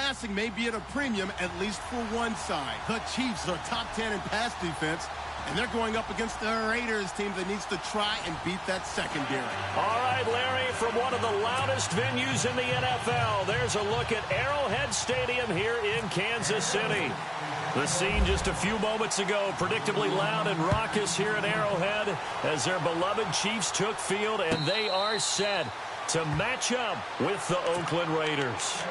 passing may be at a premium, at least for one side. The Chiefs are top 10 in pass defense, and they're going up against the Raiders team that needs to try and beat that secondary. All right, Larry, from one of the loudest venues in the NFL, there's a look at Arrowhead Stadium here in Kansas City. The scene just a few moments ago, predictably loud and raucous here at Arrowhead as their beloved Chiefs took field, and they are set to match up with the Oakland Raiders.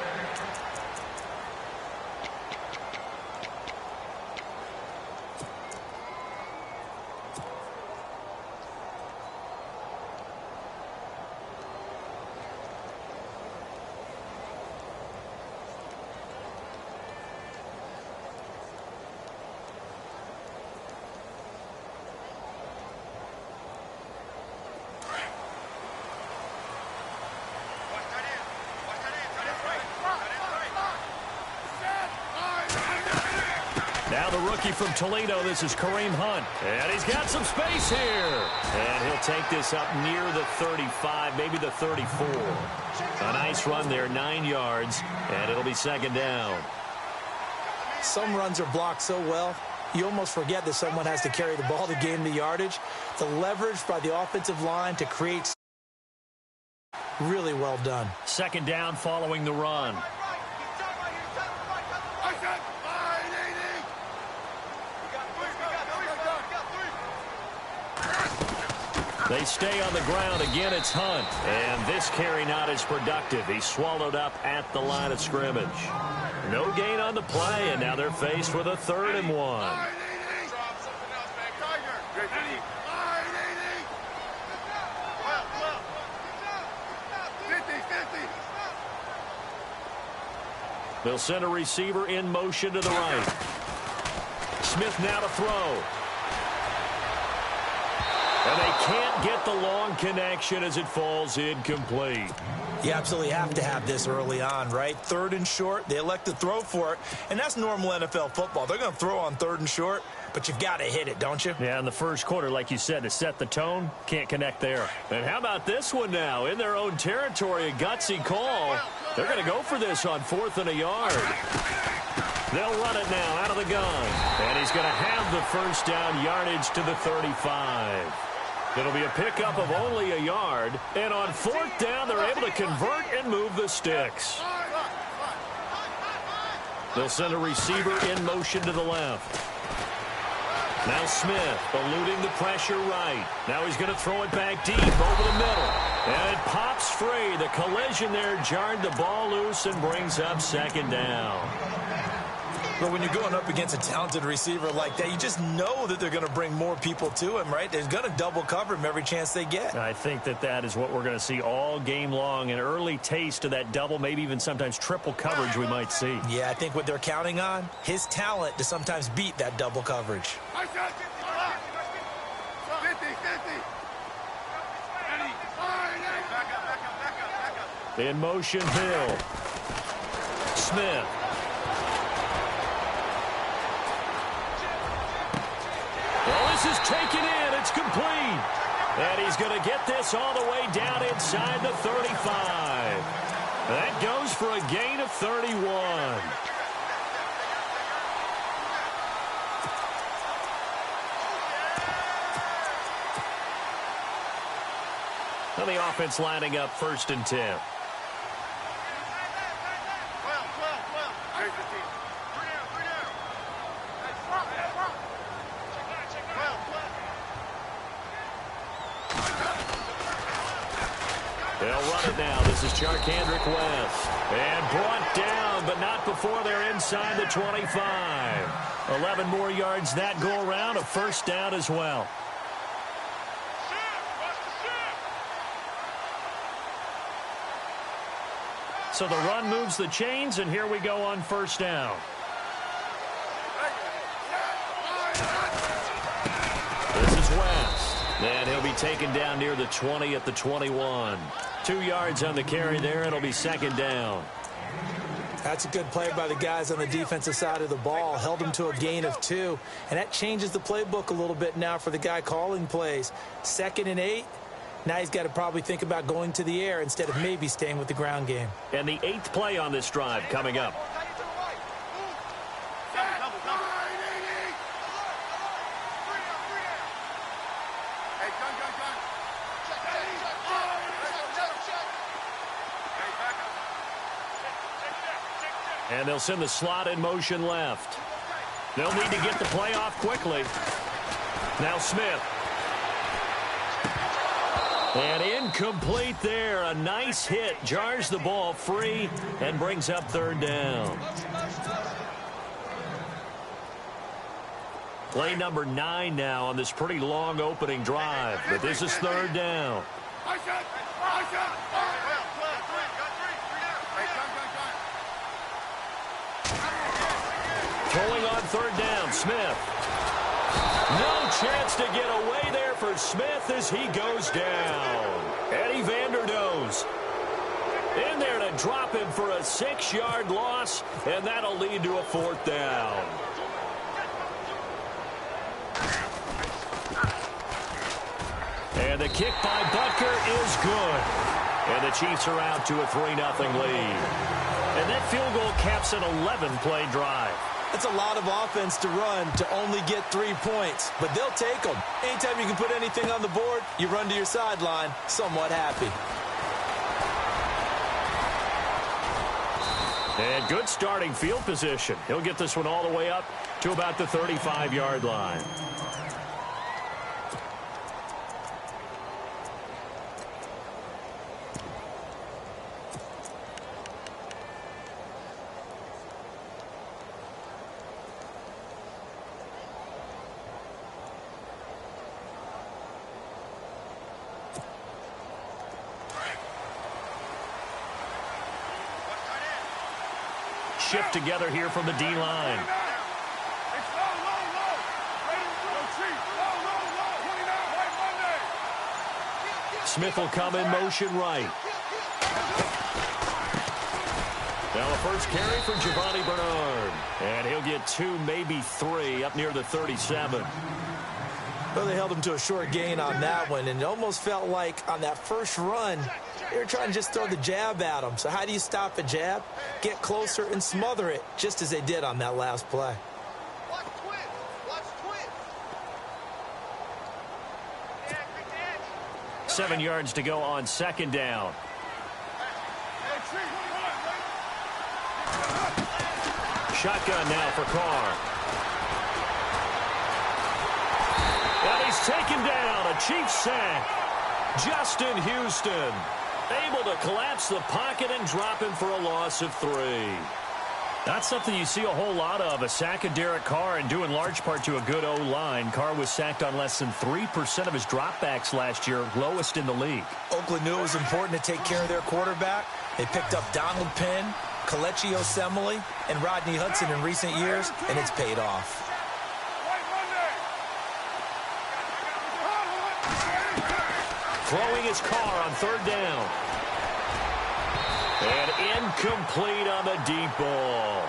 Now the rookie from Toledo, this is Kareem Hunt. And he's got some space here. And he'll take this up near the 35, maybe the 34. A nice run there, 9 yards, and it'll be second down. Some runs are blocked so well, you almost forget that someone has to carry the ball to gain the yardage. The leverage by the offensive line to create really well done. Second down following the run. They stay on the ground. Again, it's Hunt. And this carry not as productive. He's swallowed up at the line of scrimmage. No gain on the play, and now they're faced with a 3rd and 1. They'll send a receiver in motion to the right. Smith now to throw. And they can't get the long connection as it falls incomplete. You absolutely have to have this early on, right? 3rd and short, they elect to throw for it, and that's normal NFL football. They're going to throw on 3rd and short, but you've got to hit it, don't you? Yeah, in the first quarter, like you said, to set the tone, can't connect there. And how about this one now? In their own territory, a gutsy call. They're going to go for this on 4th and a yard. They'll run it now out of the gun. And he's going to have the first down yardage to the 35. It'll be a pickup of only a yard. And on 4th down, they're able to convert and move the sticks. They'll send a receiver in motion to the left. Now Smith eluding the pressure right. Now he's going to throw it back deep over the middle. And it pops free. The collision there jarred the ball loose and brings up second down. But when you're going up against a talented receiver like that, you just know that they're going to bring more people to him, right? They're going to double cover him every chance they get. I think that is what we're going to see all game long. An early taste of that double, maybe even sometimes triple coverage we might see. Yeah, I think what they're counting on, his talent to sometimes beat that double coverage. In motion, Hill. Smith. Well, this is taken in. It's complete. And he's going to get this all the way down inside the 35. That goes for a gain of 31. Now the offense lining up 1st and 10. They'll run it now. This is Charkandrick West. And brought down, but not before they're inside the 25. 11 more yards that go around. A first down as well. So the run moves the chains, and here we go on first down. This is West. And he'll be taken down near the 20 at the 21. 2 yards on the carry there. It'll be second down. That's a good play by the guys on the defensive side of the ball. Held him to a gain of 2. And that changes the playbook a little bit now for the guy calling plays. 2nd and 8. Now he's got to probably think about going to the air instead of maybe staying with the ground game. And the 8th play on this drive coming up. And they'll send the slot in motion left. They'll need to get the play off quickly. Now Smith. And incomplete there. A nice hit. Jars the ball free and brings up third down. Play number 9 now on this pretty long opening drive. But this is third down. Throwing on third down, Smith. No chance to get away there for Smith as he goes down. Eddie Vanderdoes in there to drop him for a 6-yard loss, and that'll lead to a fourth down. And the kick by Butker is good. And the Chiefs are out to a 3-0 lead. And that field goal caps an 11-play drive. That's a lot of offense to run to only get 3 points, but they'll take them. Anytime you can put anything on the board, you run to your sideline somewhat happy. And good starting field position. He'll get this one all the way up to about the 35-yard line. Shift together here from the D-line. Smith will come in motion right. Now a first carry for Giovanni Bernard. And he'll get 2, maybe 3 up near the 37. Well, they held him to a short gain on that one, and it almost felt like on that first run, they were trying to just throw the jab at him. So how do you stop a jab? Get closer and smother it, just as they did on that last play. Watch twist. Watch twist. 7 yards to go on second down. Shotgun now for Carr. And he's taken down. A Chiefs sack. Justin Houston able to collapse the pocket and drop him for a loss of 3. That's something you see a whole lot of, a sack of Derek Carr, and due in large part to a good O-line. Carr was sacked on less than 3% of his dropbacks last year, lowest in the league. Oakland knew it was important to take care of their quarterback. They picked up Donald Penn, Kelechi Osemele, and Rodney Hudson in recent years, and it's paid off. Throwing his Carr on third down. And incomplete on the deep ball.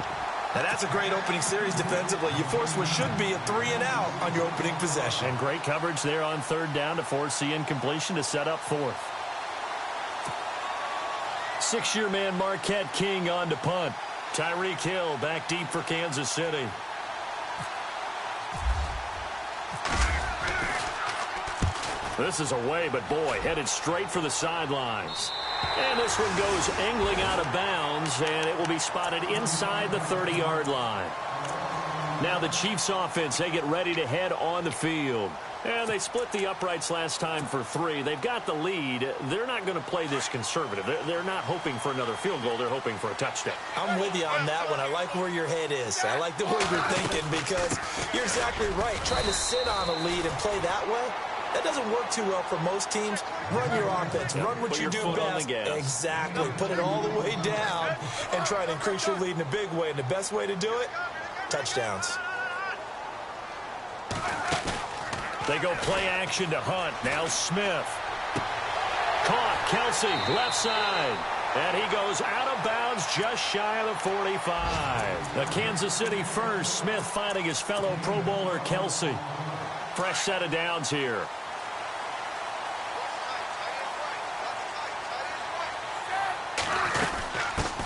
Now that's a great opening series defensively. You force what should be a 3-and-out on your opening possession. And great coverage there on third down to force the incompletion to set up fourth. 6-year man Marquette King on to punt. Tyreek Hill back deep for Kansas City. This is away, but boy, headed straight for the sidelines. And this one goes angling out of bounds, and it will be spotted inside the 30-yard line. Now the Chiefs offense, they get ready to head on the field. And they split the uprights last time for 3. They've got the lead. They're not going to play this conservative. They're not hoping for another field goal. They're hoping for a touchdown. I'm with you on that one. I like where your head is. I like the way you're thinking because you're exactly right. Trying to sit on a lead and play that way, that doesn't work too well for most teams. Run your offense. Run what you do best. Exactly. Put it all the way down and try to increase your lead in a big way. And the best way to do it, touchdowns. They go play action to Hunt. Now Smith. Caught. Kelsey, left side. And he goes out of bounds just shy of the 45. The Kansas City first. Smith finding his fellow Pro Bowler Kelsey. Fresh set of downs here.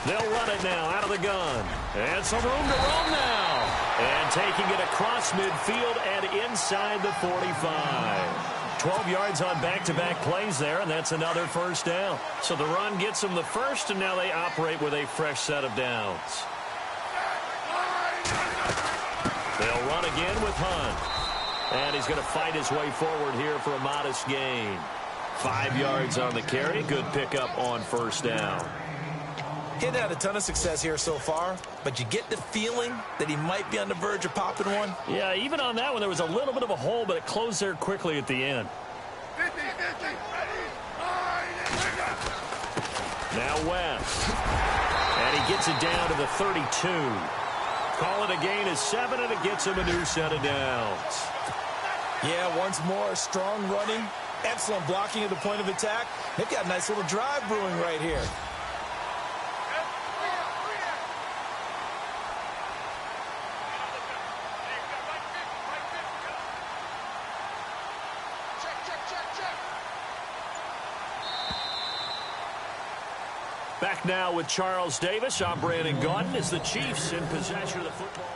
They'll run it now out of the gun. And some room to roam now. And taking it across midfield and inside the 45. 12 yards on back-to-back plays there, and that's another first down. So the run gets them the first, and now they operate with a fresh set of downs. They'll run again with Hunt. And he's going to fight his way forward here for a modest gain. 5 yards on the carry. Good pickup on first down. He hadn't had a ton of success here so far, but you get the feeling that he might be on the verge of popping one. Yeah, even on that one, there was a little bit of a hole, but it closed there quickly at the end. Now West. And he gets it down to the 32. Call it a gain of 7, and it gets him a new set of downs. Yeah, once more, strong running, excellent blocking at the point of attack. They've got a nice little drive brewing right here. Back now with Charles Davis. I'm Brandon Gaudin as the Chiefs in possession of the football.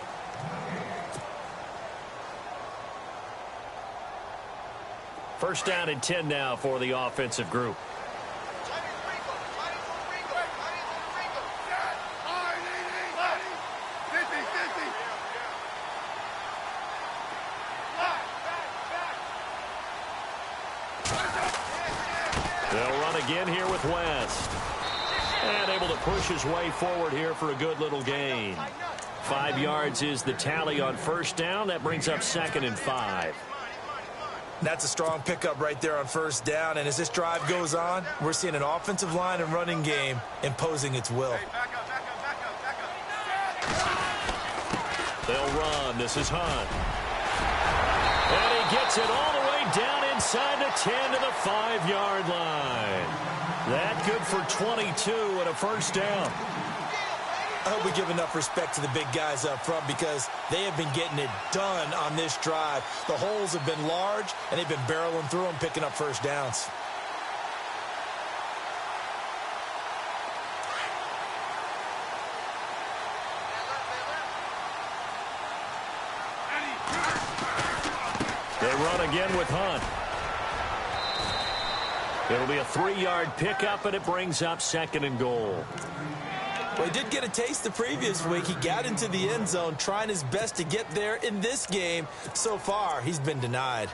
First down and 10 now for the offensive group. They'll run again here with West. And able to push his way forward here for a good little gain. 5 yards is the tally on first down. That brings up 2nd and 5. That's a strong pickup right there on first down. And as this drive goes on, we're seeing an offensive line and running game imposing its will. They'll run. This is Hunt. And he gets it all the way down inside the 10 to the 5-yard line. That good for 22 and a first down. I hope we give enough respect to the big guys up front because they have been getting it done on this drive. The holes have been large, and they've been barreling through them, picking up first downs. They run again with Hunt. It'll be a 3-yard pickup, and it brings up 2nd and goal. Well, he did get a taste the previous week. He got into the end zone trying his best to get there in this game. So far, he's been denied.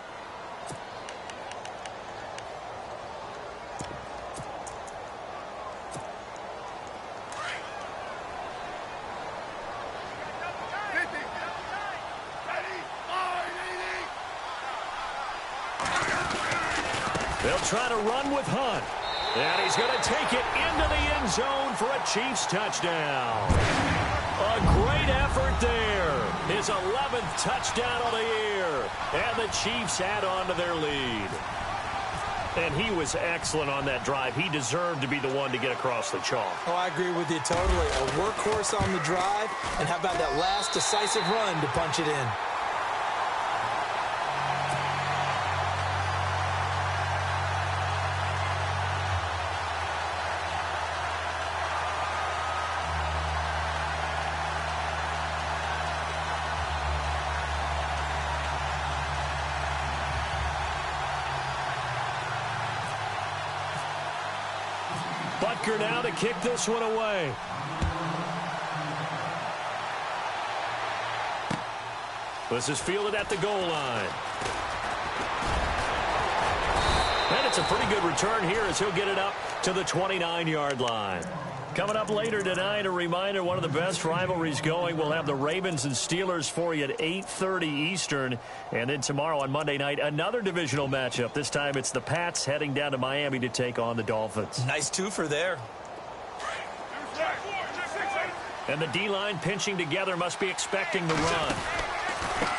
They'll try to run with Hunt. And he's going to take it into the end zone for a Chiefs touchdown. A great effort there. His 11th touchdown of the year. And the Chiefs add on to their lead. And he was excellent on that drive. He deserved to be the one to get across the chalk. Oh, I agree with you totally. A workhorse on the drive. And how about that last decisive run to punch it in? Butker now to kick this one away. This is fielded at the goal line. And it's a pretty good return here as he'll get it up to the 29-yard line. Coming up later tonight, a reminder, one of the best rivalries going. We'll have the Ravens and Steelers for you at 8:30 Eastern. And then tomorrow on Monday night, another divisional matchup. This time it's the Pats heading down to Miami to take on the Dolphins. Nice twofer there. And the D-line pinching together must be expecting the run.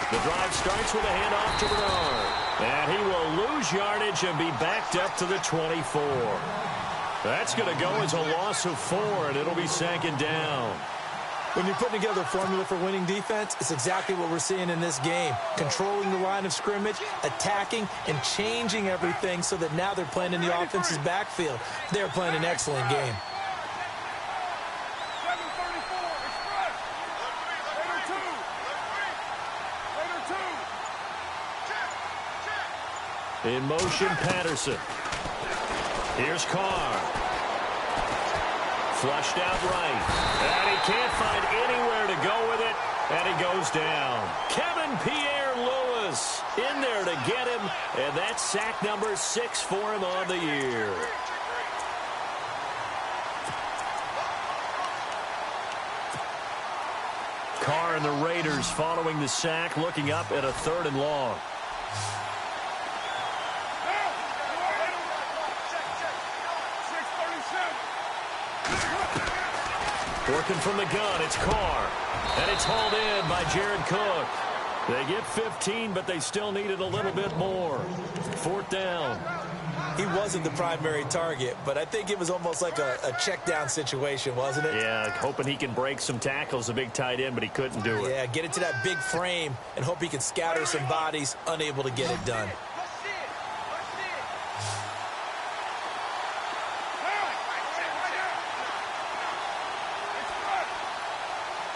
The drive starts with a handoff to Bernard. And he will lose yardage and be backed up to the 24. That's going to go as a loss of 4, and it'll be 2nd down. When you're putting together a formula for winning defense, it's exactly what we're seeing in this game. Controlling the line of scrimmage, attacking, and changing everything so that now they're playing in the offense's backfield. They're playing an excellent game. In motion, Patterson. Here's Carr. Flushed out right. And he can't find anywhere to go with it. And he goes down. And that's sack number 6 for him on the year. Carr and the Raiders following the sack, looking up at a 3rd and long. Working from the gun, it's Carr. And it's hauled in by Jared Cook. They get 15, but they still needed a little bit more. 4th down. He wasn't the primary target, but I think it was almost like a check down situation, wasn't it? Yeah, hoping he can break some tackles, a big tight end, but he couldn't do it. Yeah, get it to that big frame and hope he can scatter some bodies, unable to get it done.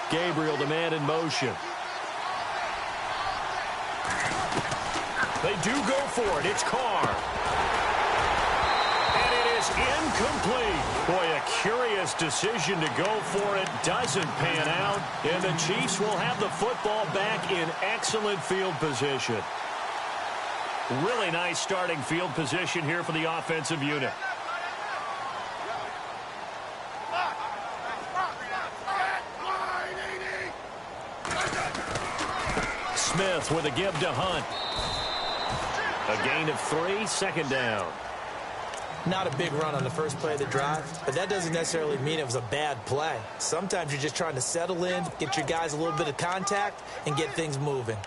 Gabriel, the man in motion. They do go for it. It's Carr. And it is incomplete. Boy, a curious decision to go for it. Doesn't pan out. And the Chiefs will have the football back in excellent field position. Really nice starting field position here for the offensive unit. Smith with a give to Hunt. A gain of 3, 2nd down. Not a big run on the first play of the drive, but that doesn't necessarily mean it was a bad play. Sometimes you're just trying to settle in, get your guys a little bit of contact, and get things moving.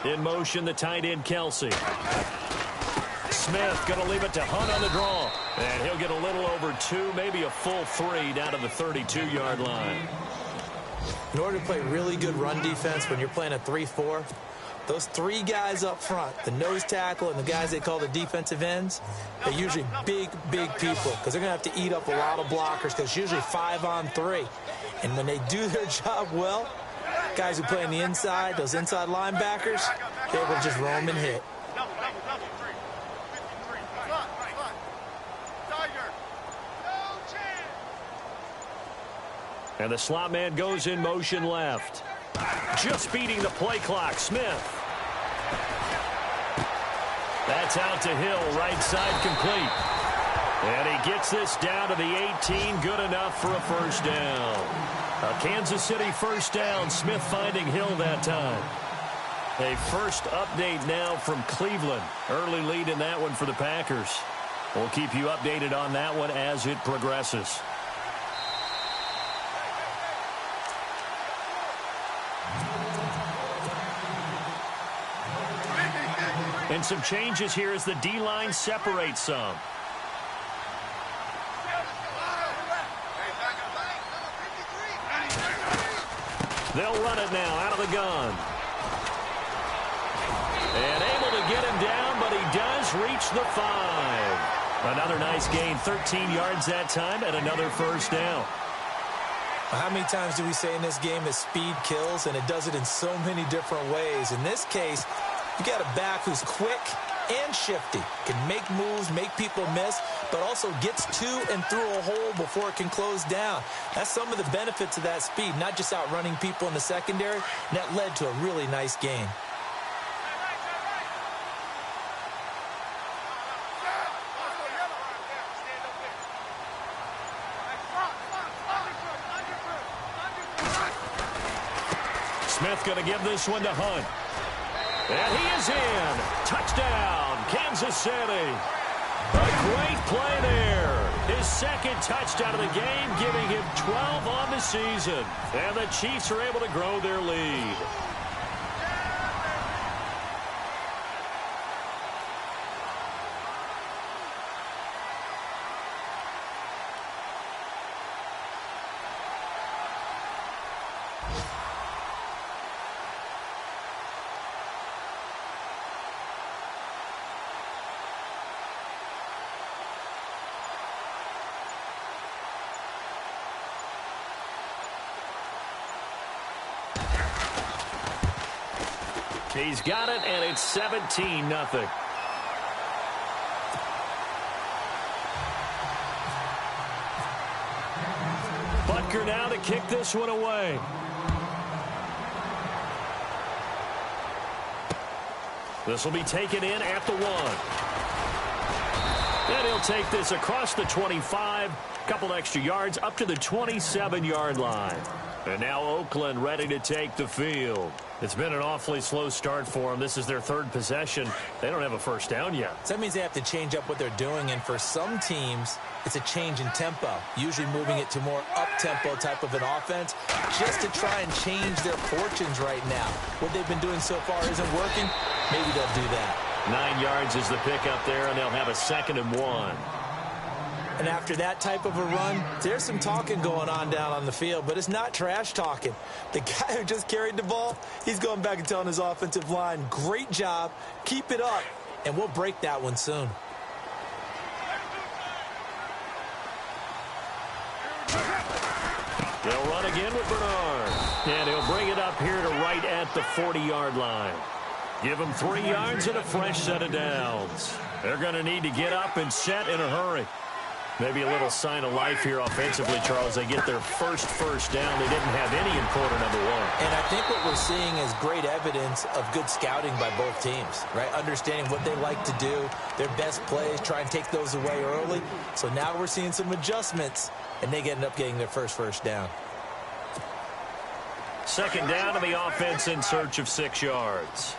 In motion, the tight end, Kelsey. Smith going to leave it to Hunt on the draw. And he'll get a little over 2, maybe a full 3 down to the 32-yard line. In order to play really good run defense when you're playing a 3-4, those 3 guys up front, the nose tackle and the guys they call the defensive ends, they're usually big people because they're going to have to eat up a lot of blockers because it's usually 5 on 3. And when they do their job well, guys who play on the inside, those inside linebackers, they're able to just roam and hit. And the slot man goes in motion left. Just beating the play clock, Smith. That's out to Hill, right side complete. And he gets this down to the 18, good enough for a 1st down. A Kansas City 1st down, Smith finding Hill that time. A first update now from Cleveland. Early lead in that one for the Packers. We'll keep you updated on that one as it progresses. And some changes here as the D-line separates some. They'll run it now out of the gun. And able to get him down, but he does reach the 5. Another nice gain, 13 yards that time, and another 1st down. How many times do we say in this game that speed kills, and it does it in so many different ways? In this case, you got a back who's quick and shifty, can make moves, make people miss, but also gets to and through a hole before it can close down. That's some of the benefits of that speed, not just outrunning people in the secondary, and that led to a really nice gain. Smith going to give this one to Hunt. And he is in. Touchdown, Kansas City. A great play there. His 2nd touchdown of the game, giving him 12 on the season. And the Chiefs are able to grow their lead. He's got it, and it's 17-0. Butker now to kick this one away. This will be taken in at the 1. And he'll take this across the 25, couple extra yards up to the 27-yard line. And now Oakland ready to take the field. It's been an awfully slow start for them. This is their third possession. They don't have a first down yet. So that means they have to change up what they're doing, and for some teams, it's a change in tempo, usually moving it to more up-tempo type of an offense, just to try and change their fortunes right now. What they've been doing so far isn't working. Maybe they'll do that. 9 yards is the pickup there, and they'll have a 2nd and 1. And after that type of a run, there's some talking going on down on the field, but it's not trash talking. The guy who just carried the ball, he's going back and telling his offensive line, great job, keep it up, and we'll break that one soon. They'll run again with Bernard. And he'll bring it up here to right at the 40-yard line. Give them 3 yards and a fresh set of downs. They're going to need to get up and set in a hurry. Maybe a little sign of life here offensively, Charles. They get their first down. They didn't have any in quarter number 1. And I think what we're seeing is great evidence of good scouting by both teams, right? Understanding what they like to do, their best plays, try and take those away early. So now we're seeing some adjustments, and they end up getting their first down. 2nd down, and the offense in search of 6 yards.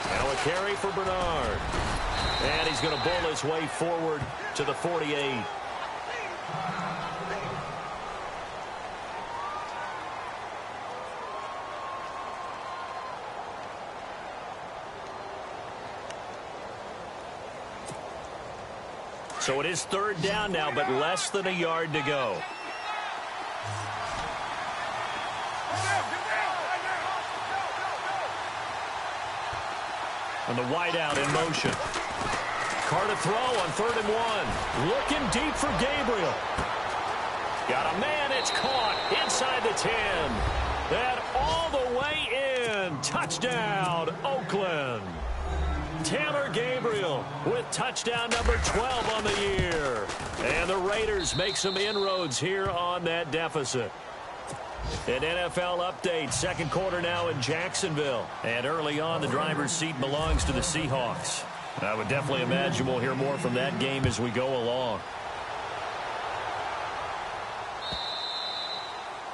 Now a carry for Bernard. And he's going to bull his way forward to the 48. So it is 3rd down now, but less than a yard to go. And the wideout in motion. Carr to throw on 3rd and 1. Looking deep for Gabriel. Got a man, it's caught inside the 10. And all the way in. Touchdown, Oakland. Taylor Gabriel with touchdown number 12 on the year. And the Raiders make some inroads here on that deficit. An NFL update, 2nd quarter now in Jacksonville. And early on, the driver's seat belongs to the Seahawks. I would definitely imagine we'll hear more from that game as we go along.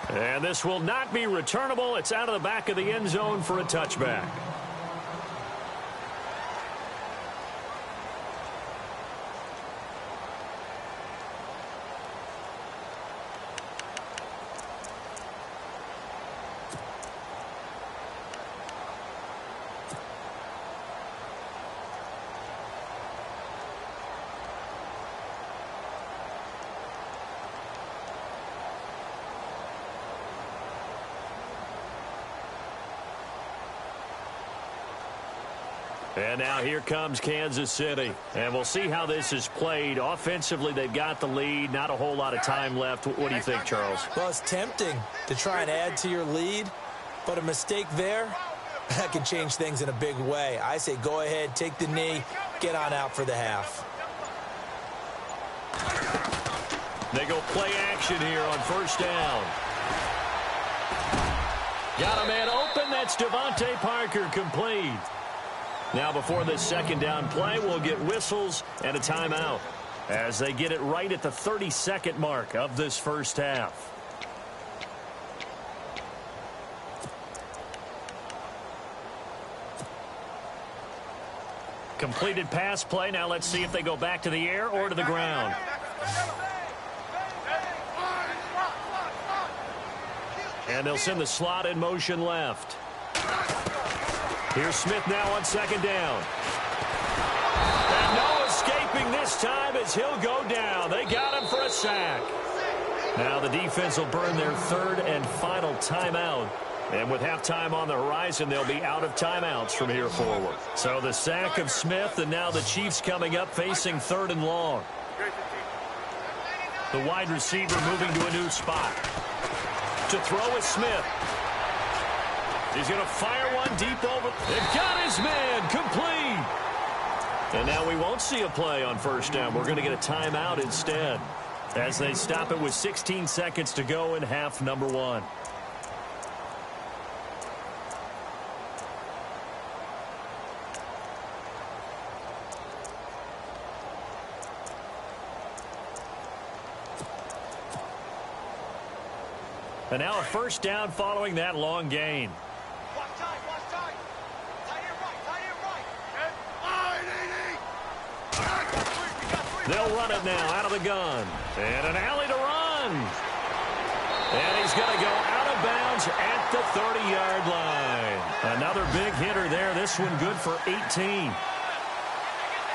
And this will not be returnable. It's out of the back of the end zone for a touchback. And now here comes Kansas City. And we'll see how this is played. Offensively, they've got the lead. Not a whole lot of time left. What do you think, Charles? Well, it's tempting to try and add to your lead, but a mistake there, that can change things in a big way. I say go ahead, take the knee, get on out for the half. They go play action here on 1st down. Got a man open. That's Devontae Parker, complete. Now before this 2nd down play, we'll get whistles and a timeout as they get it right at the 32nd mark of this first half. Completed pass play. Now let's see if they go back to the air or to the ground. And they'll send the slot in motion left. Here's Smith now on 2nd down. And no escaping this time as he'll go down. They got him for a sack. Now the defense will burn their 3rd and final timeout. And with halftime on the horizon, they'll be out of timeouts from here forward. So the sack of Smith, and now the Chiefs coming up facing 3rd and long. The wide receiver moving to a new spot. To throw is Smith. He's going to fire one deep over. They've got his man complete. And now we won't see a play on first down. We're going to get a timeout instead as they stop it with 16 seconds to go in half number 1. And now a first down following that long gain. Watch time, watch time. Tight end right, tight end right. They'll run it now out of the gun. And an alley to run. And he's going to go out of bounds at the 30-yard line. Another big hitter there. This one good for 18.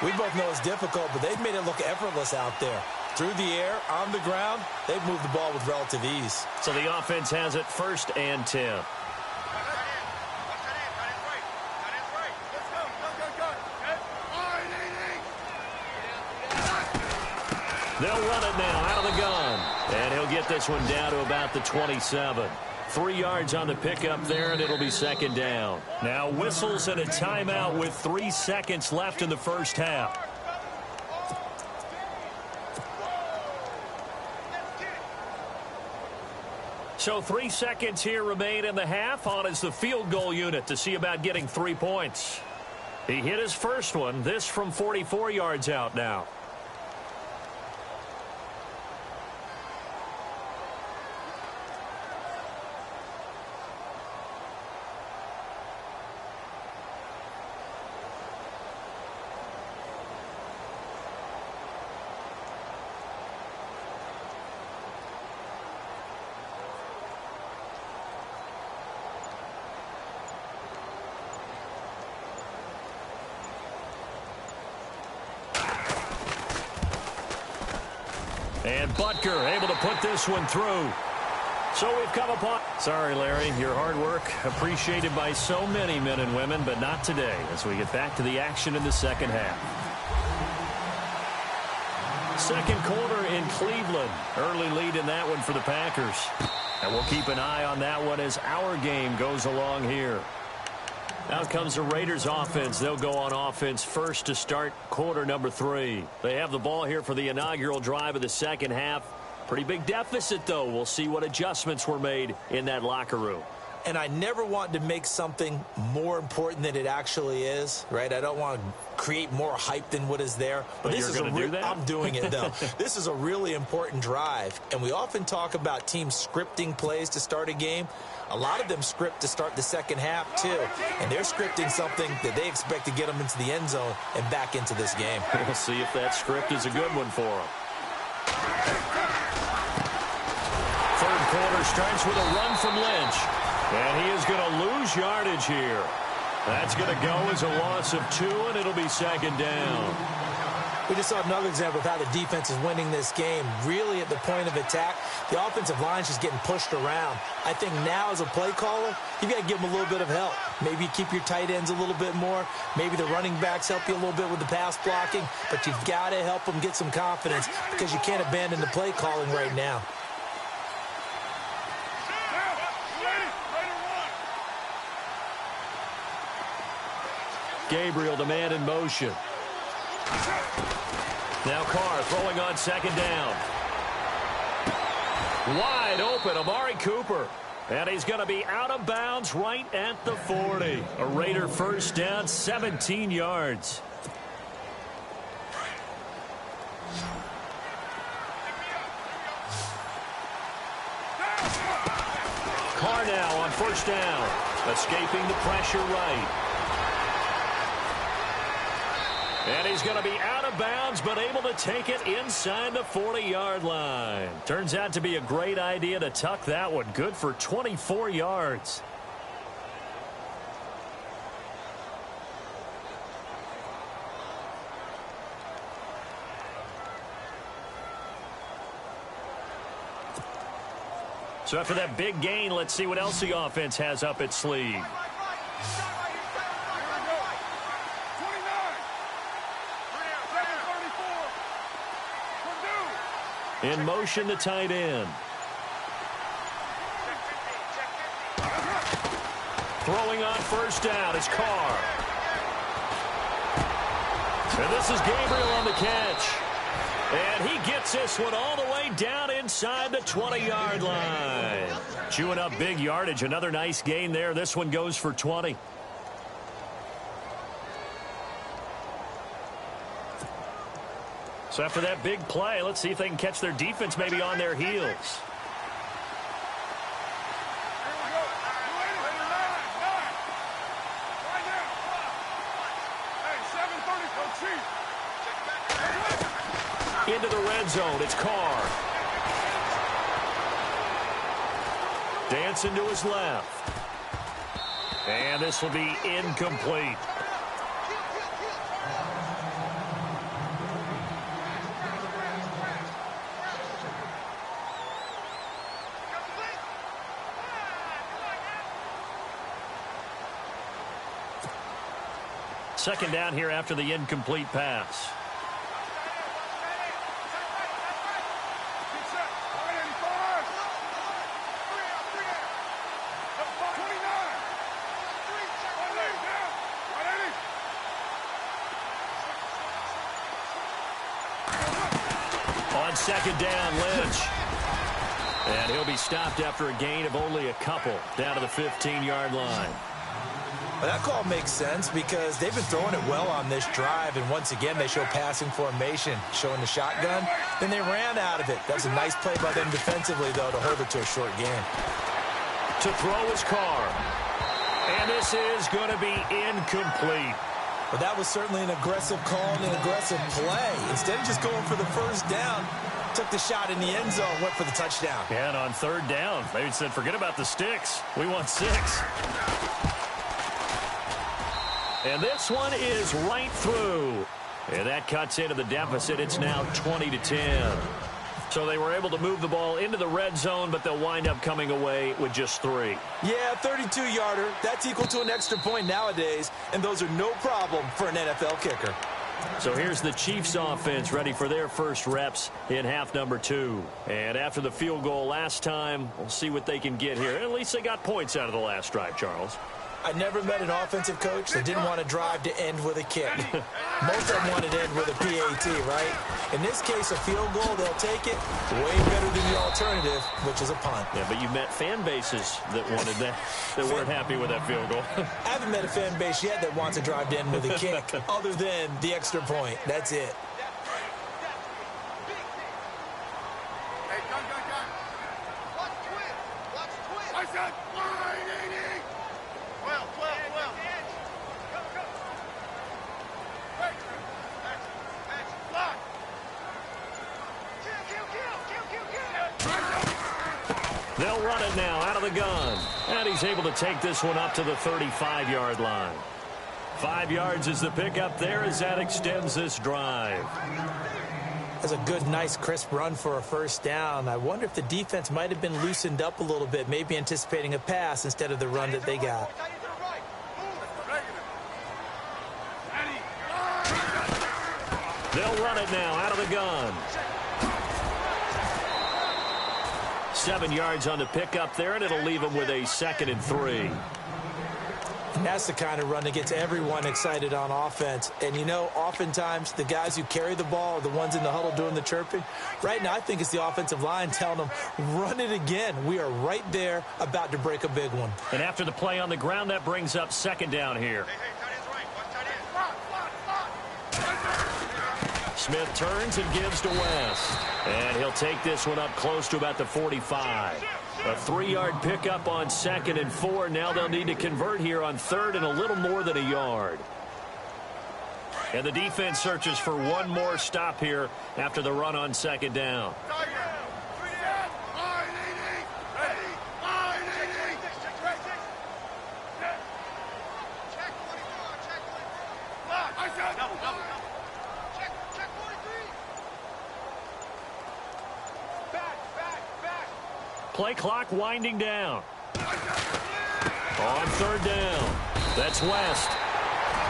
We both know it's difficult, but they've made it look effortless out there. Through the air, on the ground, they've moved the ball with relative ease. So the offense has it 1st and 10. They'll run it now out of the gun. And he'll get this one down to about the 27. 3 yards on the pickup there, and it'll be 2nd down. Now whistles and a timeout with 3 seconds left in the first half. So 3 seconds here remain in the half. On is the field goal unit to see about getting 3 points. He hit his first one. This from 44 yards out now. And Butker able to put this one through. So we've come upon... Sorry, Larry, your hard work appreciated by so many men and women, but not today as we get back to the action in the second half. Second quarter in Cleveland. Early lead in that one for the Packers. And we'll keep an eye on that one as our game goes along here. Now comes the Raiders offense. They'll go on offense first to start quarter number 3. They have the ball here for the inaugural drive of the second half. Pretty big deficit, though. We'll see what adjustments were made in that locker room. And I never want to make something more important than it actually is, right? I don't want to create more hype than what is there. But this you're going to do that? I'm doing it, though. This is a really important drive. And we often talk about teams scripting plays to start a game. A lot of them script to start the second half, too. And they're scripting something that they expect to get them into the end zone and back into this game. We'll see if that script is a good one for them. Third quarter starts with a run from Lynch. And he is going to lose yardage here. That's going to go as a loss of 2, and it'll be 2nd down. We just saw another example of how the defense is winning this game. Really at the point of attack, the offensive line's just getting pushed around. I think now as a play caller, you've got to give them a little bit of help. Maybe keep your tight ends a little bit more. Maybe the running backs help you a little bit with the pass blocking. But you've got to help them get some confidence because you can't abandon the play calling right now. Gabriel, the man in motion. Now Carr throwing on 2nd down. Wide open, Amari Cooper. And he's going to be out of bounds right at the 40. A Raider first down, 17 yards. Carr now on first down. Escaping the pressure right. And he's going to be out of bounds, but able to take it inside the 40-yard line. Turns out to be a great idea to tuck that one. Good for 24 yards. So after that big gain, let's see what else the offense has up its sleeve. In motion, the tight end. Throwing on first down is Carr. And this is Gabriel on the catch. And he gets this one all the way down inside the 20-yard line. Chewing up big yardage. Another nice gain there. This one goes for 20. So after that big play, let's see if they can catch their defense maybe on their heels. Into the red zone, it's Carr. Dancing to his left. And this will be incomplete. Second down here after the incomplete pass. On second down, Lynch. And he'll be stopped after a gain of only a couple down to the 15-yard line. Well, that call makes sense because they've been throwing it well on this drive, and once again they show passing formation, showing the shotgun. Then they ran out of it. That was a nice play by them defensively, though, to hold it to a short gain. To throw is Carr. And this is going to be incomplete. But that was certainly an aggressive call and an aggressive play. Instead of just going for the first down, took the shot in the end zone, went for the touchdown. Yeah, and on third down, they said, forget about the sticks. We want 6. And this one is right through. And that cuts into the deficit. It's now 20-10. So they were able to move the ball into the red zone, but they'll wind up coming away with just 3. Yeah, 32-yarder. That's equal to an extra point nowadays, and those are no problem for an NFL kicker. So here's the Chiefs offense ready for their first reps in half number 2. And after the field goal last time, we'll see what they can get here. At least they got points out of the last drive, Charles. I never met an offensive coach that didn't want to drive to end with a kick. Most of them wanted to end with a PAT, right? In this case, a field goal, they'll take it way better than the alternative, which is a punt. Yeah, but you've met fan bases that wanted that, that weren't happy with that field goal. I haven't met a fan base yet that wants to drive to end with a kick, other than the extra point. That's it. They'll run it now out of the gun. And he's able to take this one up to the 35-yard line. 5 yards is the pickup there as that extends this drive. That's a good, nice, crisp run for a first down. I wonder if the defense might have been loosened up a little bit, maybe anticipating a pass instead of the run that they got. They'll run it now out of the gun. 7 yards on the pickup there, and it'll leave them with a 2nd and 3. And that's the kind of run that gets everyone excited on offense. And, you know, oftentimes the guys who carry the ball are the ones in the huddle doing the chirping. Right now, I think it's the offensive line telling them, run it again. We are right there about to break a big one. And after the play on the ground, that brings up 2nd down here. Smith turns and gives to West. And he'll take this one up close to about the 45. A 3-yard pickup on 2nd and 4. Now they'll need to convert here on 3rd and a little more than a yard. And the defense searches for one more stop here after the run on 2nd down. Play clock winding down. On 3rd down. That's West.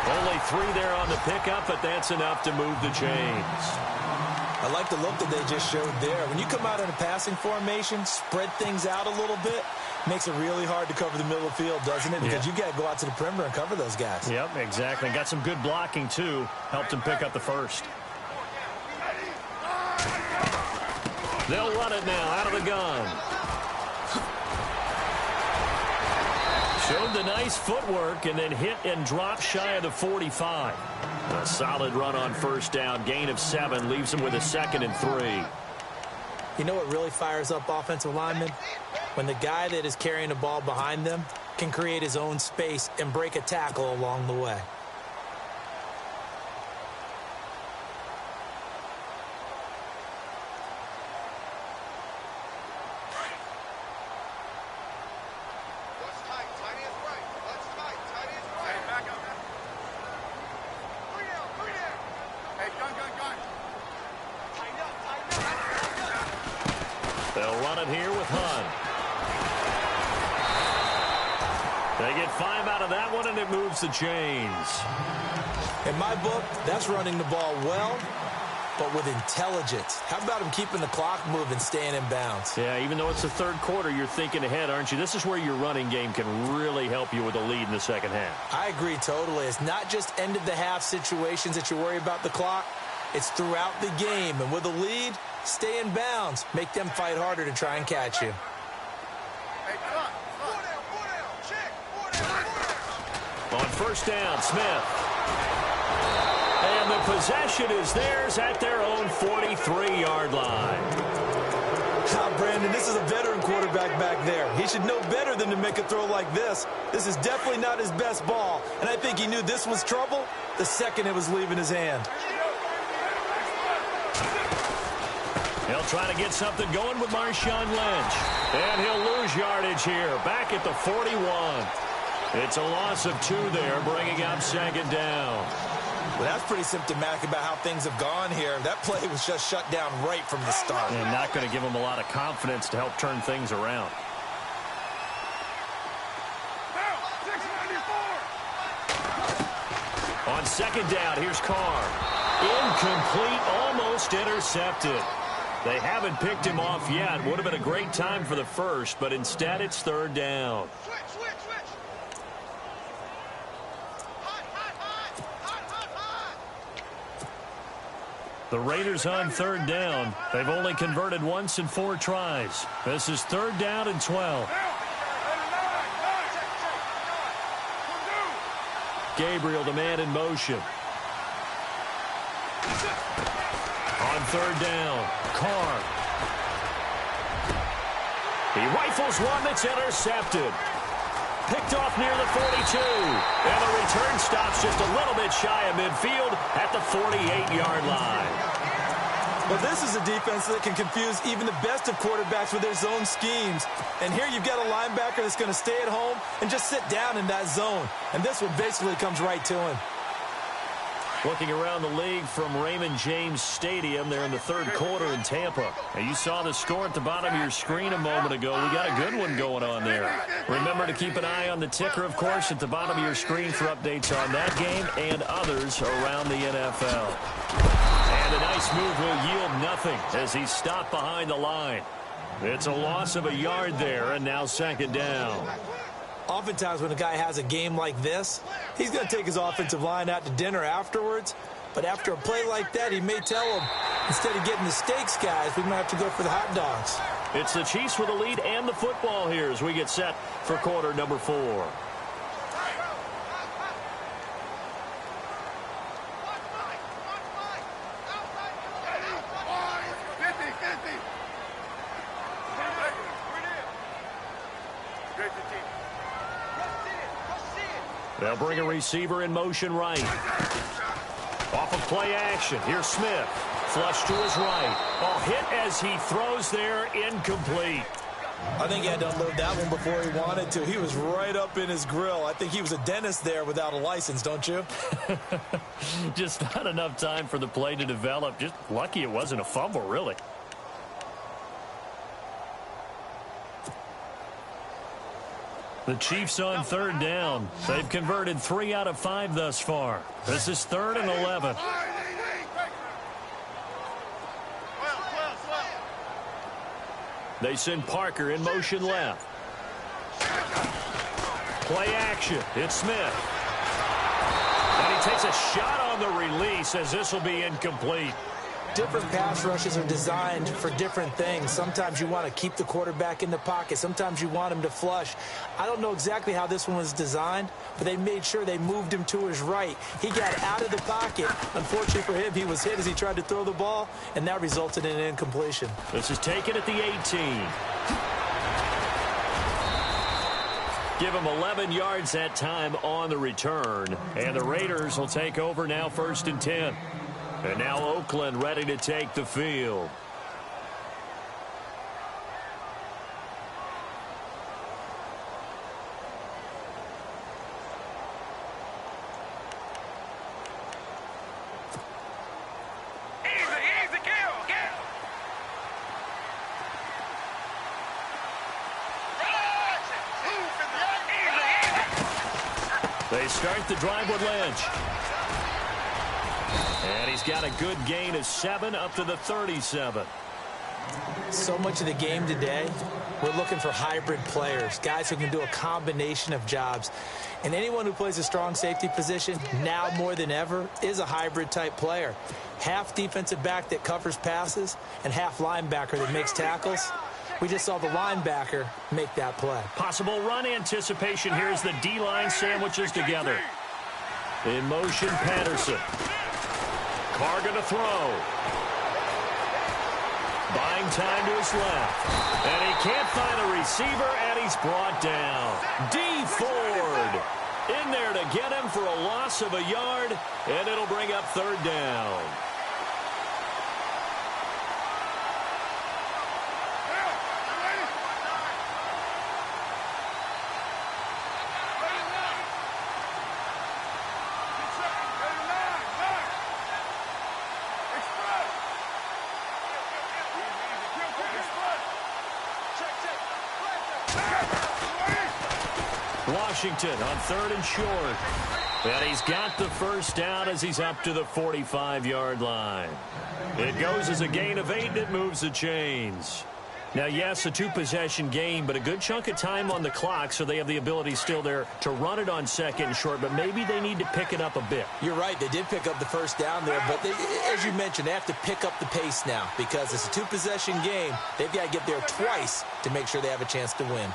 Only 3 there on the pickup, but that's enough to move the chains. I like the look that they just showed there. When you come out in a passing formation, spread things out a little bit, makes it really hard to cover the middle of the field, doesn't it? Because you got to go out to the perimeter and cover those guys. Yep, exactly. Got some good blocking, too. Helped him pick up the first. They'll run it now out of the gun. Showed the nice footwork and then hit and dropped shy of the 45. A solid run on first down. Gain of 7 leaves him with a 2nd and 3. You know what really fires up offensive linemen? When the guy that is carrying the ball behind them can create his own space and break a tackle along the way. They'll run it here with Hunt. They get 5 out of that one, and it moves the chains. In my book, that's running the ball well, but with intelligence. How about him keeping the clock moving, staying in bounds? Yeah, even though it's the third quarter, you're thinking ahead, aren't you? This is where your running game can really help you with a lead in the second half. I agree totally. It's not just end-of-the-half situations that you worry about the clock. It's throughout the game. And with a lead, stay in bounds. Make them fight harder to try and catch you. On first down, Smith. And the possession is theirs at their own 43-yard line. Brandon, this is a veteran quarterback back there. He should know better than to make a throw like this. This is definitely not his best ball. And I think he knew this was trouble the second it was leaving his hand. He'll try to get something going with Marshawn Lynch. And he'll lose yardage here, back at the 41. It's a loss of 2 there, bringing up 2nd down. Well, that's pretty symptomatic about how things have gone here. That play was just shut down right from the start. And not going to give him a lot of confidence to help turn things around. On 2nd down, here's Carr. Incomplete, almost intercepted. They haven't picked him off yet. Would have been a great time for the first, but instead it's 3rd down. The Raiders on 3rd down. They've only converted once in 4 tries. This is 3rd down and 12. Gabriel, the man in motion. On 3rd down, Carr. He rifles one that's intercepted. Picked off near the 42. And the return stops just a little bit shy of midfield at the 48-yard line. Well, this is a defense that can confuse even the best of quarterbacks with their zone schemes. And here you've got a linebacker that's going to stay at home and just sit down in that zone. And this one basically comes right to him. Looking around the league from Raymond James Stadium there in the 3rd quarter in Tampa. Now, you saw the score at the bottom of your screen a moment ago. We got a good one going on there. Remember to keep an eye on the ticker, of course, at the bottom of your screen for updates on that game and others around the NFL. And a nice move will yield nothing as he's stopped behind the line. It's a loss of a yard there, and now 2nd down. Oftentimes when a guy has a game like this, he's going to take his offensive line out to dinner afterwards. But after a play like that, he may tell them, instead of getting the steaks, guys, we might have to go for the hot dogs. It's the Chiefs with the lead and the football here as we get set for quarter number 4. They'll bring a receiver in motion right. Off of play action. Here's Smith. Flush to his right. Oh, hit as he throws there. Incomplete. I think he had to unload that one before he wanted to. He was right up in his grill. I think he was a dentist there without a license, don't you? Just not enough time for the play to develop. Just lucky it wasn't a fumble, really. The Chiefs on 3rd down. They've converted 3 out of 5 thus far. This is 3rd and 11. They send Parker in motion left. Play action. It's Smith. And he takes a shot on the release as this will be incomplete. Different pass rushes are designed for different things. Sometimes you want to keep the quarterback in the pocket. Sometimes you want him to flush. I don't know exactly how this one was designed, but they made sure they moved him to his right. He got out of the pocket. Unfortunately for him, he was hit as he tried to throw the ball, and that resulted in an incompletion. This is taken at the 18. Give him 11 yards that time on the return. And the Raiders will take over now 1st and 10. And now Oakland ready to take the field. Easy, kill. They start the drive with Lynch. And he's got a good gain of 7 up to the 37. So much of the game today, we're looking for hybrid players, guys who can do a combination of jobs. And anyone who plays a strong safety position, now more than ever, is a hybrid-type player. Half defensive back that covers passes and half linebacker that makes tackles. We just saw the linebacker make that play. Possible run anticipation here as the D-line sandwiches together. In motion, Patterson. Carr going to throw. Buying time to his left. And he can't find a receiver, and he's brought down. D. Ford in there to get him for a loss of a yard, and it'll bring up 3rd down. Washington on 3rd and short. And he's got the first down as he's up to the 45-yard line. It goes as a gain of 8, and it moves the chains. Now, yes, a 2-possession game, but a good chunk of time on the clock, so they have the ability still there to run it on 2nd and short, but maybe they need to pick it up a bit. You're right. They did pick up the first down there, but as you mentioned, they have to pick up the pace now because it's a 2-possession game. They've got to get there twice to make sure they have a chance to win.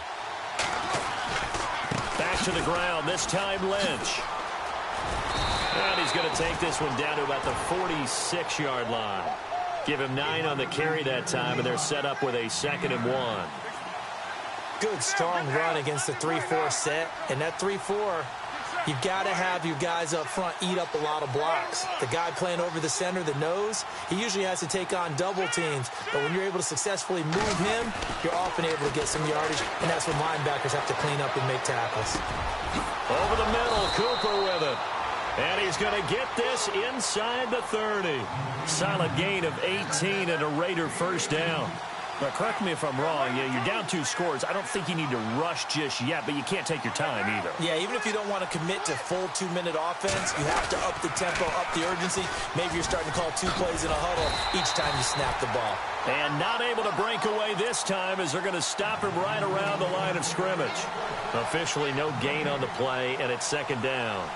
Back to the ground, this time Lynch. And he's going to take this one down to about the 46-yard line. Give him 9 on the carry that time, and they're set up with a 2nd and 1. Good, strong run against the 3-4 set. And that 3-4, you've got to have your guys up front eat up a lot of blocks. The guy playing over the center, the nose, he usually has to take on double teams. But when you're able to successfully move him, you're often able to get some yardage, and that's when linebackers have to clean up and make tackles. Over the middle, Cooper with it. And he's going to get this inside the 30. Solid gain of 18 and a Raider first down. Now, correct me if I'm wrong. You're down 2 scores. I don't think you need to rush just yet, but you can't take your time either. Yeah, even if you don't want to commit to full 2-minute offense, you have to up the tempo, up the urgency. Maybe you're starting to call 2 plays in a huddle each time you snap the ball. And not able to break away this time as they're going to stop him right around the line of scrimmage. Officially no gain on the play, and it's 2nd down.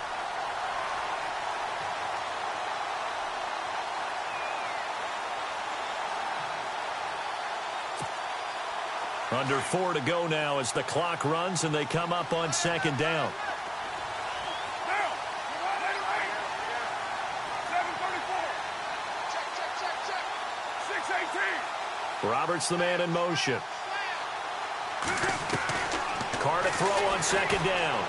Under 4 to go now as the clock runs and they come up on 2nd down. Roberts the man in motion. Carr to throw on 2nd down.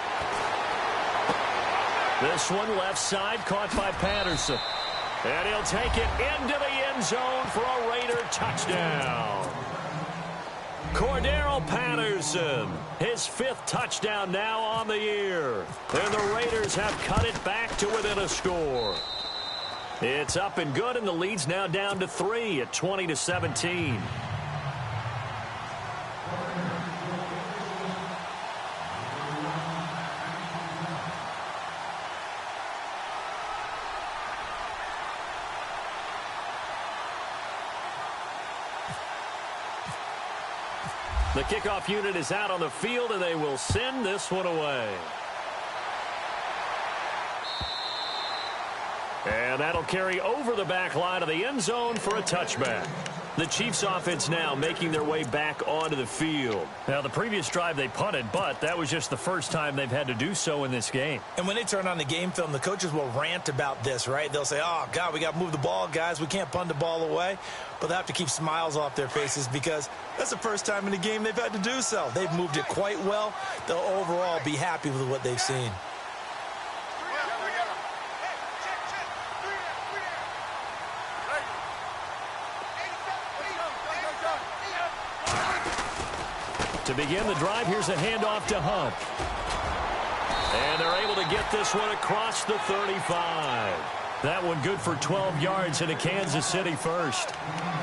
This one left side caught by Patterson. And he'll take it into the end zone for a Raider touchdown. Cordero Patterson, his 5th touchdown now on the year. And the Raiders have cut it back to within a score. It's up and good, and the lead's now down to 3 at 20-17. The kickoff unit is out on the field, and they will send this one away. And that'll carry over the back line of the end zone for a touchback. The Chiefs offense now making their way back onto the field. Now, the previous drive they punted, but that was just the first time they've had to do so in this game. And when they turn on the game film, the coaches will rant about this, right? They'll say, oh, God, we got to move the ball, guys. We can't punt the ball away. But they have to keep smiles off their faces because that's the first time in the game they've had to do so. They've moved it quite well. They'll overall be happy with what they've seen. To begin the drive, here's a handoff to Hunt. And they're able to get this one across the 35. That one good for 12 yards into Kansas City first.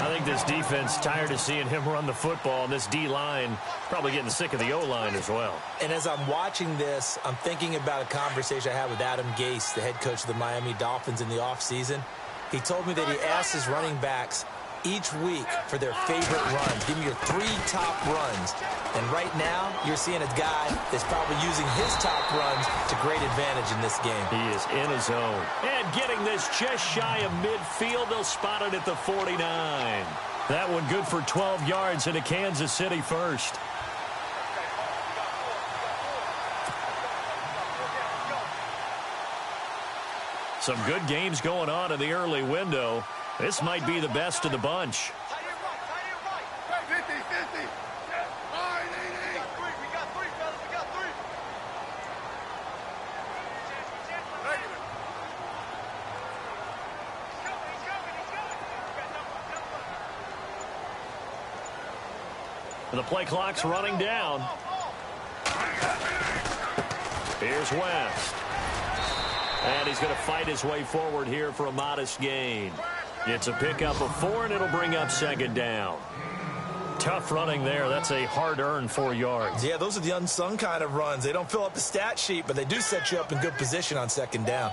I think this defense tired of seeing him run the football, and this D-line probably getting sick of the O-line as well. And as I'm watching this, I'm thinking about a conversation I had with Adam Gase, the head coach of the Miami Dolphins in the offseason. He told me that he asked his running backs each week for their favorite runs. Give me your 3 top runs. And right now, you're seeing a guy that's probably using his top runs to great advantage in this game. He is in his zone. And getting this just shy of midfield. They'll spot it at the 49. That one good for 12 yards into Kansas City first. Some good games going on in the early window. This might be the best of the bunch. The play clock's running down. Here's West. And he's going to fight his way forward here for a modest gain. It's a pickup of 4, and it'll bring up second down. Tough running there. That's a hard-earned 4 yards. Yeah, those are the unsung kind of runs. They don't fill up the stat sheet, but they do set you up in good position on second down.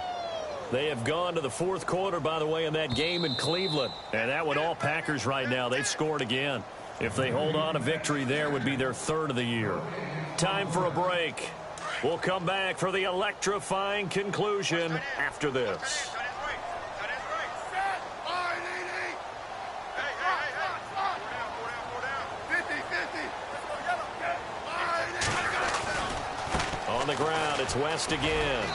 They have gone to the fourth quarter, by the way, in that game in Cleveland. And that would all Packers right now. They've scored again. If they hold on, a victory there would be their 3rd of the year. Time for a break. We'll come back for the electrifying conclusion after this. On the ground, it's West again.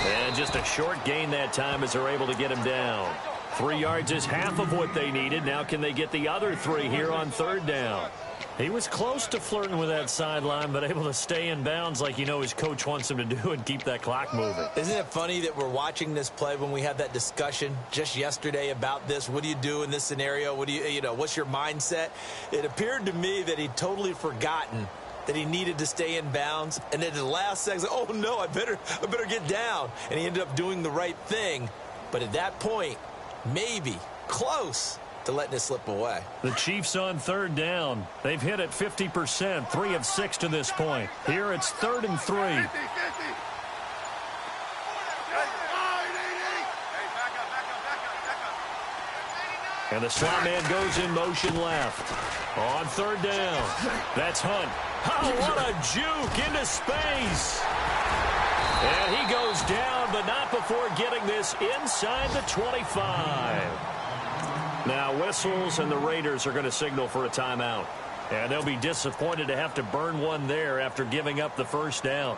And just a short gain that time as they're able to get him down. 3 yards is half of what they needed. Now can they get the other 3 here on 3rd down? He was close to flirting with that sideline, but able to stay in bounds like his coach wants him to do and keep that clock moving. Isn't it funny that we're watching this play when we had that discussion just yesterday about this? What do you do in this scenario? What do what's your mindset? It appeared to me that he'd totally forgotten that he needed to stay in bounds, and then at the last second, oh no, I better get down. And he ended up doing the right thing. But at that point, maybe close to letting it slip away. The Chiefs on 3rd down. They've hit it 50%, 3 of 6 to this point. Here it's 3rd and 3. And the slot man goes in motion left. On 3rd down. That's Hunt. Oh, what a juke into space. And he goes down, but not before getting this inside the 25. Now whistles, and the Raiders are going to signal for a timeout. And they'll be disappointed to have to burn one there after giving up the first down.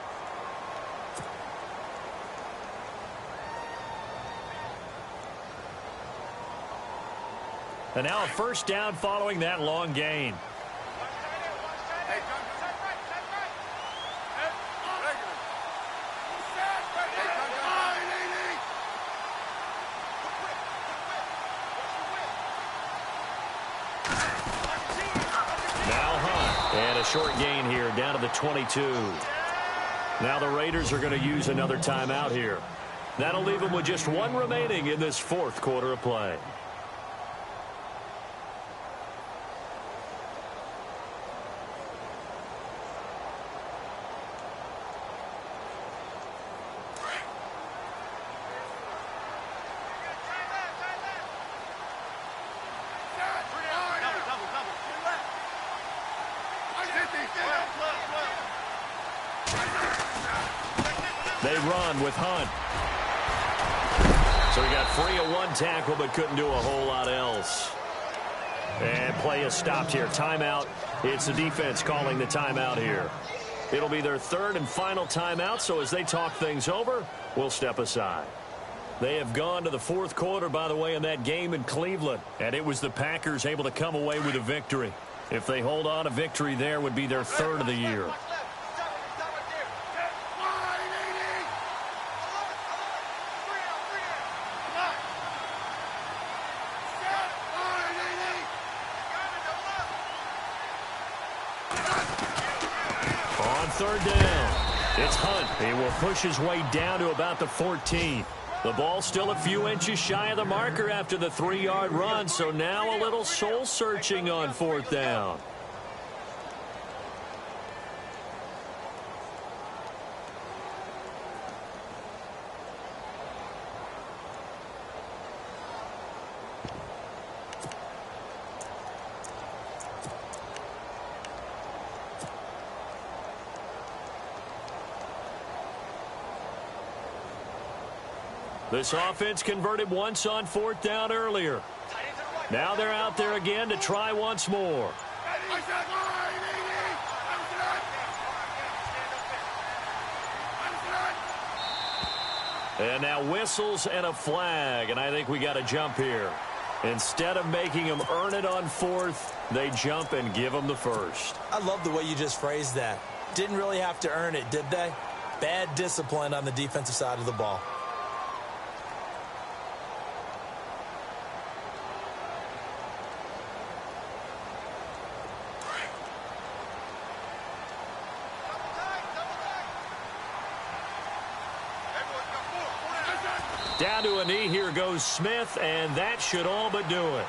And now a first down following that long gain. And a short gain here down to the 22. Now the Raiders are going to use another timeout here. That'll leave them with just 1 remaining in this 4th quarter of play. run with Hunt. So he got free of one tackle but couldn't do a whole lot else. And play is stopped here. Timeout. It's the defense calling the timeout here. It'll be their third and final timeout, so as they talk things over, we'll step aside. They have gone to the fourth quarter, by the way, in that game in Cleveland. And it was the Packers able to come away with a victory. If they hold on, a victory there would be their third of the year. On third down, it's Hunt. He will push his way down to about the 14. The ball still a few inches shy of the marker after the 3-yard run, so now a little soul-searching on fourth down. This offense converted once on fourth down earlier. Now they're out there again to try once more. And now whistles and a flag, and I think we got a jump here. Instead of making them earn it on fourth, they jump and give them the first. I love the way you just phrased that. Didn't really have to earn it, did they? Bad discipline on the defensive side of the ball. Down to a knee, here goes Smith, and that should all but do it.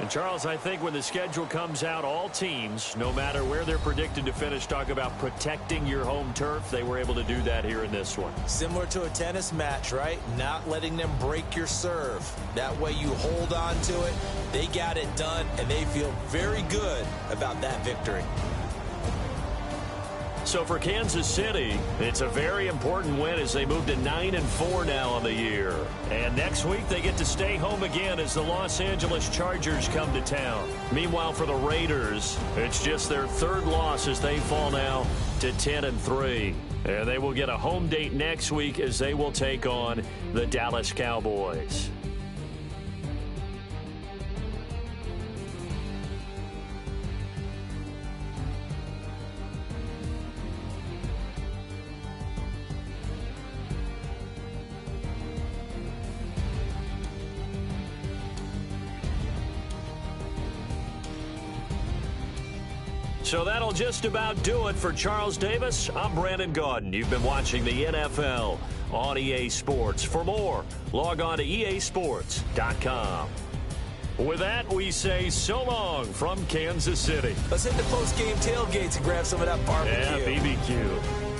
And, Charles, I think when the schedule comes out, all teams, no matter where they're predicted to finish, talk about protecting your home turf. They were able to do that here in this one. Similar to a tennis match, right? Not letting them break your serve. That way you hold on to it. They got it done, and they feel very good about that victory. So for Kansas City, it's a very important win as they move to 9-4 now on the year. And next week they get to stay home again as the Los Angeles Chargers come to town. Meanwhile, for the Raiders, it's just their third loss as they fall now to 10-3. And they will get a home date next week as they will take on the Dallas Cowboys. So that'll just about do it for Charles Davis. I'm Brandon Gaudin. You've been watching the NFL on EA Sports. For more, log on to easports.com. With that, we say so long from Kansas City. Let's hit the post-game tailgates and grab some of that barbecue. Yeah, BBQ.